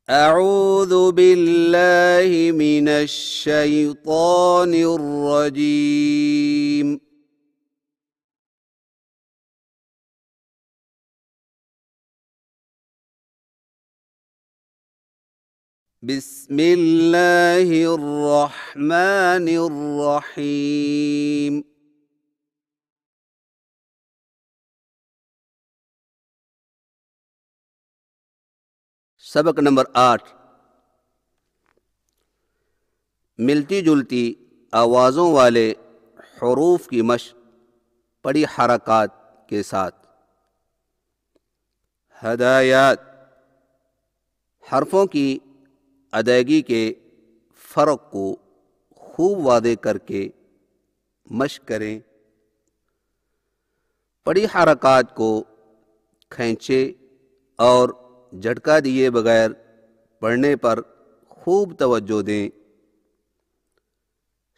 أعوذ بالله من الشيطان الرجيم. بسم الله الرحمن الرحيم. سبق نمبر 8، ملتی جلتی آوازوں والے حروف کی مشق بڑی حرکات کے ساتھ۔ ہدایات، حرفوں کی ادائیگی کے فرق کو خوب واضح کر کے مشق کریں۔ بڑی حرکات کو کھینچے اور جھٹکا دیے بغیر پڑھنے پر خوب توجہ دیں۔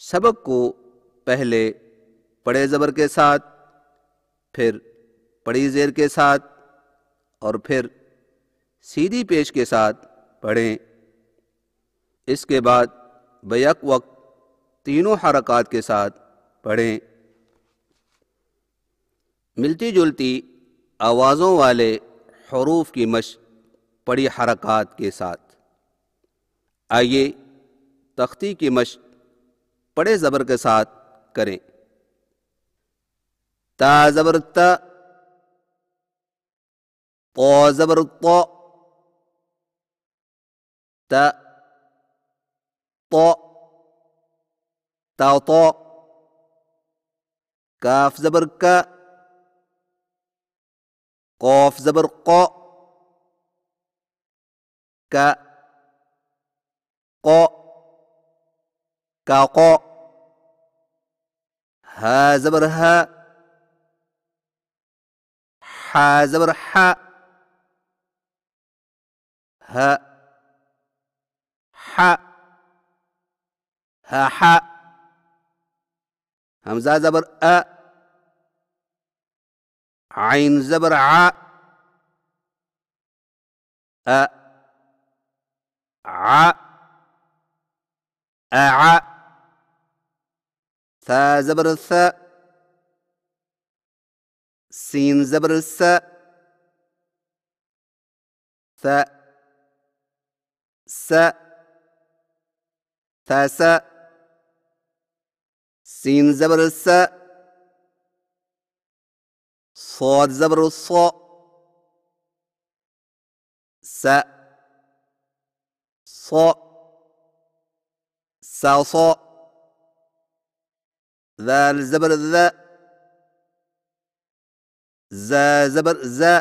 سبق کو پہلے بڑے زبر کے ساتھ، پھر بڑی زیر کے ساتھ اور پھر سیدھی پیش کے ساتھ پڑھیں۔ اس کے بعد بیک وقت تینوں حرکات کے ساتھ پڑھیں۔ ملتی جلتی آوازوں والے حروف کی مشق بڑی حرکات کے ساتھ۔ آئیے تختی کی مشق بڑے زبر کے ساتھ کریں۔ تا زبر تا، طا زبر طا، تا طا، تا طا، کاف زبر کا، قاف زبر قا، کا قا، کا قا، ہا زبر ہا، حا زبر حا، ہا حا، ہا حا، حمزہ زبر ا، عین زبر ع، ا ع، اع، ثا زبر ثا، سین زبر س، ث س، ثا س، سین زبر س، صاد زبر صا، س صا، سا صا، ذال زبر ذا، زا زبر زا،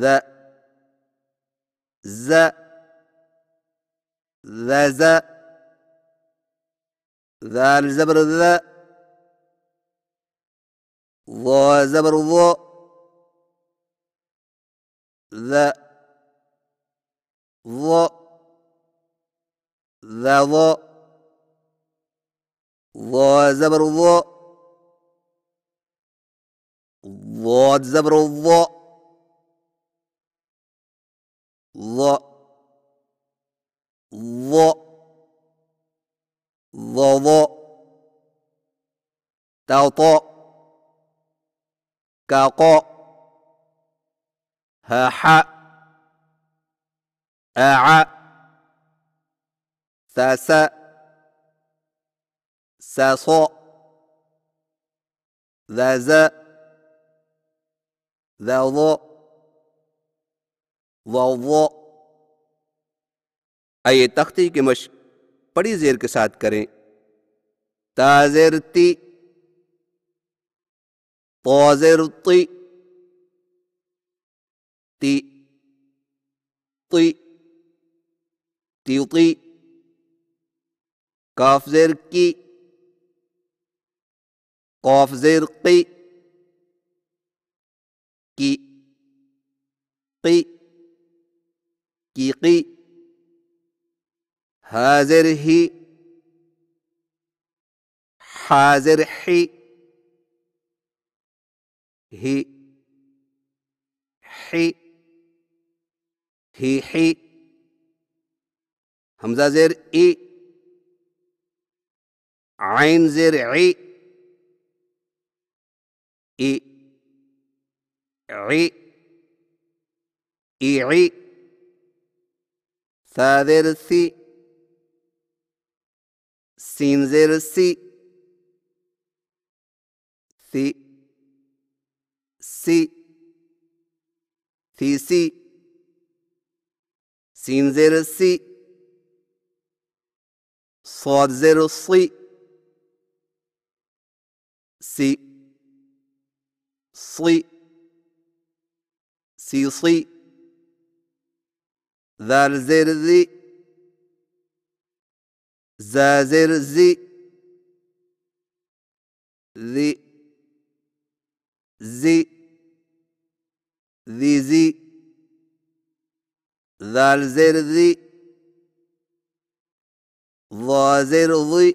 ذا زا، ذا زا، ذال زبر ذا، ظا زبر ظا، ذا ظا، ذا ظا، ظا زبر ظا، ضاد زبر ظا، ظا ظا، ظا ظا، تا طا، کا قا، ها حا، اع، ثا سا، سا صا، ذا زا، ذا ظا، ظا ظا۔ آئیے تختی کی مشق بڑی زیر کے ساتھ کریں۔ تا زیر تی، طا زیر طی، تی طی، تیطی، کاف زیر کی، قاف زیر قی، کی قی، کی قی، ہا زیر ہی، حا زیر حی، ہی حی، ہی حی، حمزہ زیر ای، عین زیر عی، ای عی، ای عی، ثا زیر سی، سین زیر سی، سی، سی، سی سی، سین زیر سی، صاد زیر سی، سی، سی، سی سی، ذال زیر ذی، زا زیر زی، ذی، زی، ذی زی، ذال زیر ذی، ضا زیر ضی،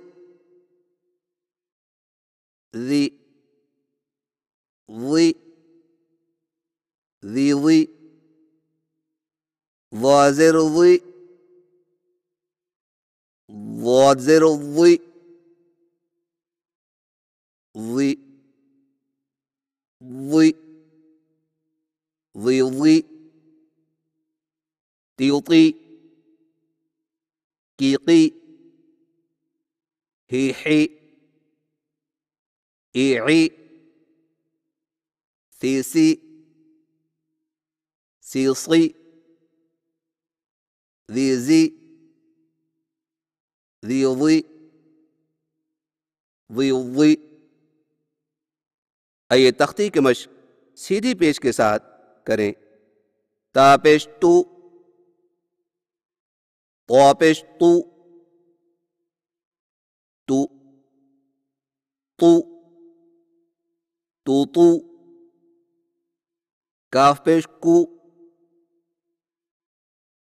ذی، ضی، ذی ضی، ضا زیر ضی، ضاد زیر ضی، ضی، ضی، ضی ضی، تیطی، کیقی، ہی حی، ای عی، سی سی، سی سی، ذی زی، ذی ضی، ضی ضی۔ آئیے تختی کی مشق سیدھی پیش کے ساتھ کریں۔ تا پیش تو، طا پیش تو، تو، تو، تو تو، کاف پیش کو،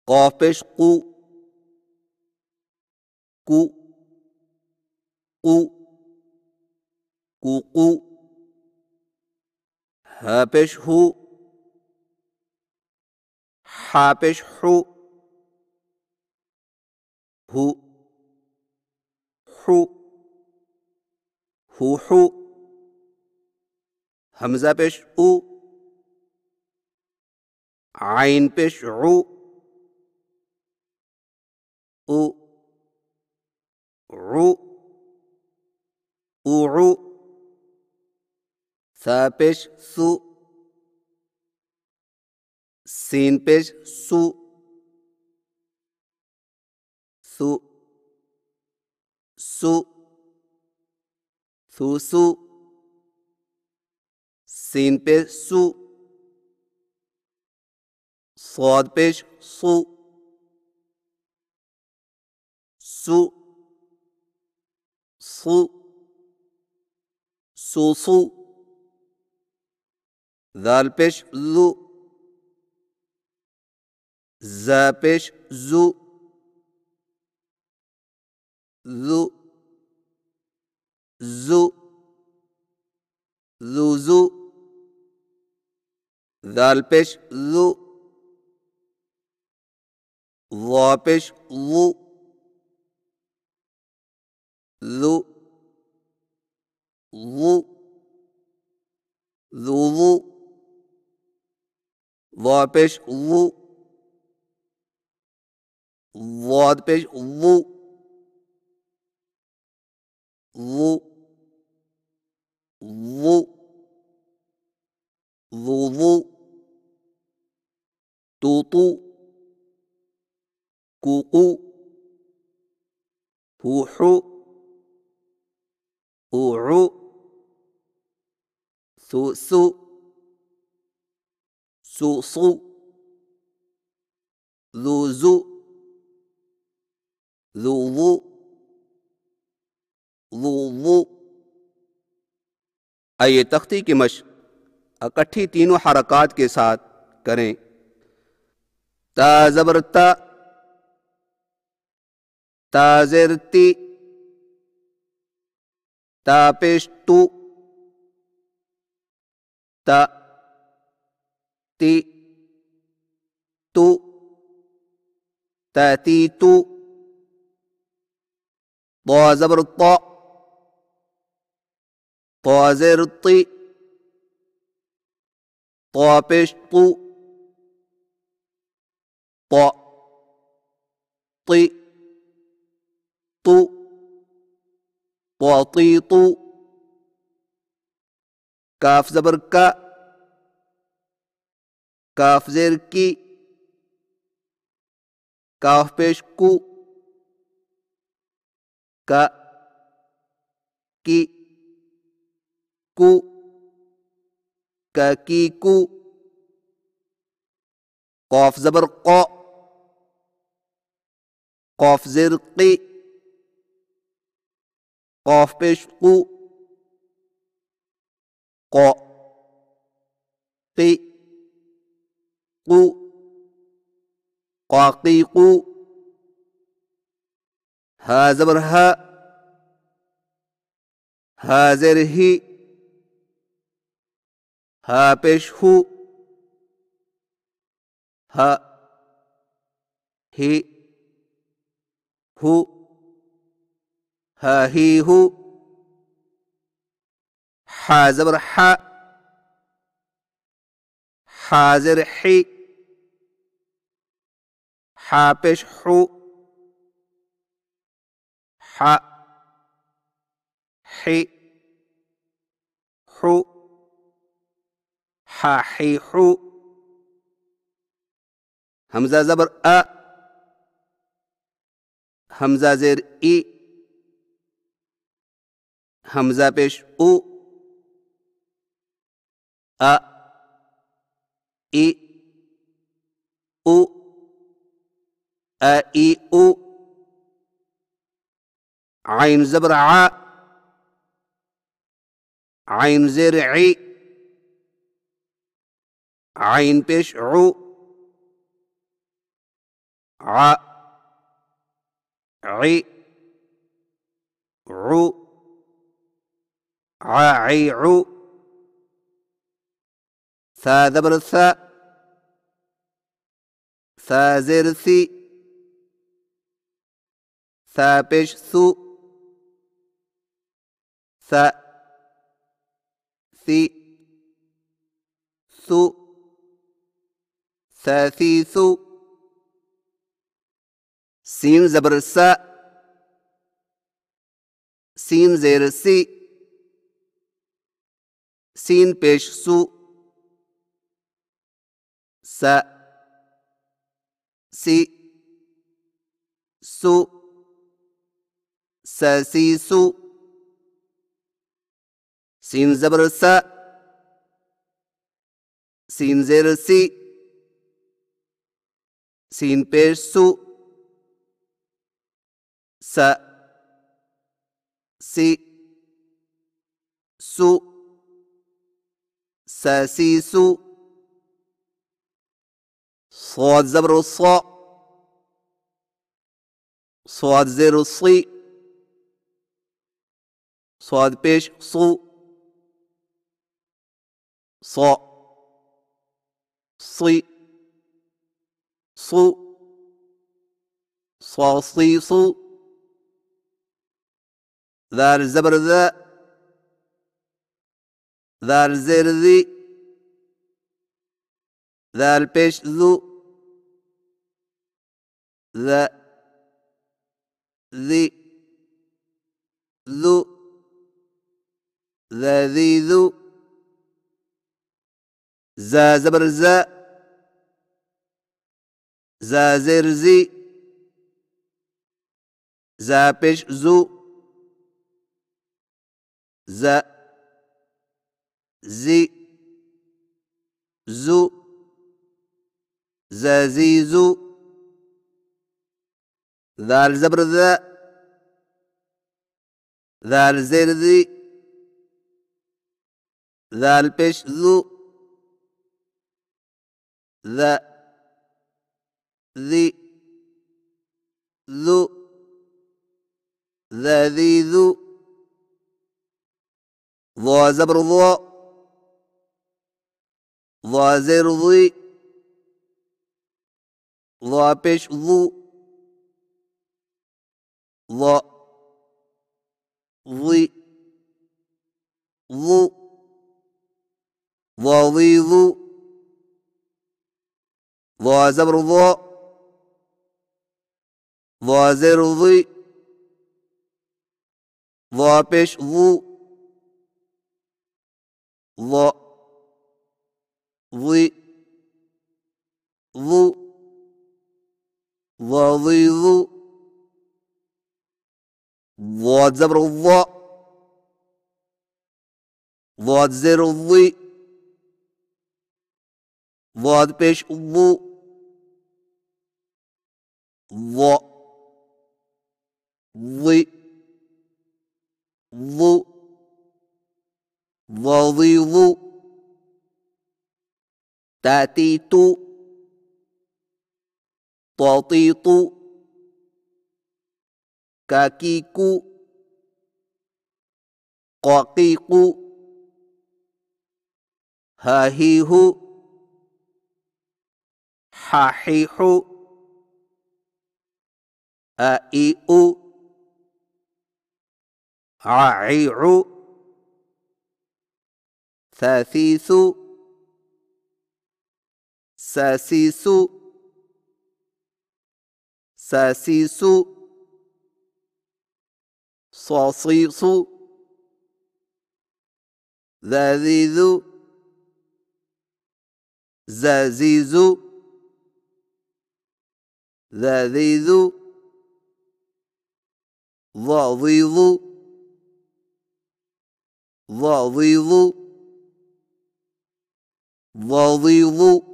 قاف پیش قو، کو، قو، کو قو، ہا پیش ہو، حا پیش حو، ہو، حو، ہو حو، حمزہ پیش او، عین پیش عو، او، عو، اوعو، ثا پیش سو، سین پیش سو، سو، سو، سو سو، سین پیش سو، صاد پیش سو، سو، سو، سو سو، ذال پیش زو، زا پیش زو، زو، زو، زو زو، ذال پیش زو، ضا پیش ضو، ذو، ضو، ذو ضو، ضا پیش ضو، ضاد پیش ضو، ضو، ضو، ضو ضو، تو تو، کو قو، ہو حو، اوعو، سو سو، سو سو، ذو ذو، ذو ذو، ذو ذو۔ آئیے تختی کی مشق اکٹھی تینوں حرکات کے ساتھ کریں۔ تا زبر تا، تا زیر تی، تا پیش تو، تا، تی، تو، تأتيت طا زبر الطاء طا زير الطي طا پیش طو طا طي طو طا طي طو کاف زبر کا کاف زیر کی کاف پیش کو کا کی کو کا کی کو قاف زبر قا قاف زیر قی قاف پیش قو قا قی قو قاقیقو ہا زبر ہا ہا زیر ہی ہا پیش ہو ہا ہی ہو ہا ہی ہو حا زبر حا حا زیر حی حا پیش حو حا حی حو حا حی حو حمزہ زبر آ حمزہ زیر ای حمزہ پیش او آ ای او آ ای او عین زبر ع عین زیر عی عین پیش عو ع عی عو عی عو ثا زبر ثا ثا زیر ثی ثا پیش ثو ثا ثی ثو ثاثیثو سین زبر سا سین زیر سی سین پیش سو سا سی سو ساسیسو سین زبر سا سین زیر سی سین پیش سو سا سی سو ساسیسو صاد زبر الصا صاد زیر الصی صاد پیش صو صا صی صو صا صی صو ذال زبر ذا ذال زیر ذی ذال پیش ذو ذا ذی ذو ذا ذی ذو زا زبر زا زا زیر زی زا پیش زو زا زی زو زا زی زو ذال زبر ذا ذال زیر ذی ذال پیش ذو ذا ذی ذو ذا ذی ذو ضا زبر ضا ضا زیر ضی ضا پیش ضو ظ ظي ظو ظظيظ ظا زبر ظا ظا زر ظي ظا پیش ظو ظا ظي ظو ظظيظ ضاد زبر الظاء ضاد زر الظي ضاد پیش الظو ظا ظي ظو ظظيظ تأتيت طاطيط كاكيك قاقيق هاهيه حاحيح آئيء ععيع ثاثيث ساسيس ساسيس صاصيص ذاذيذ زازيز ذاذيذ ضاضيض ضاضيض ضاضيض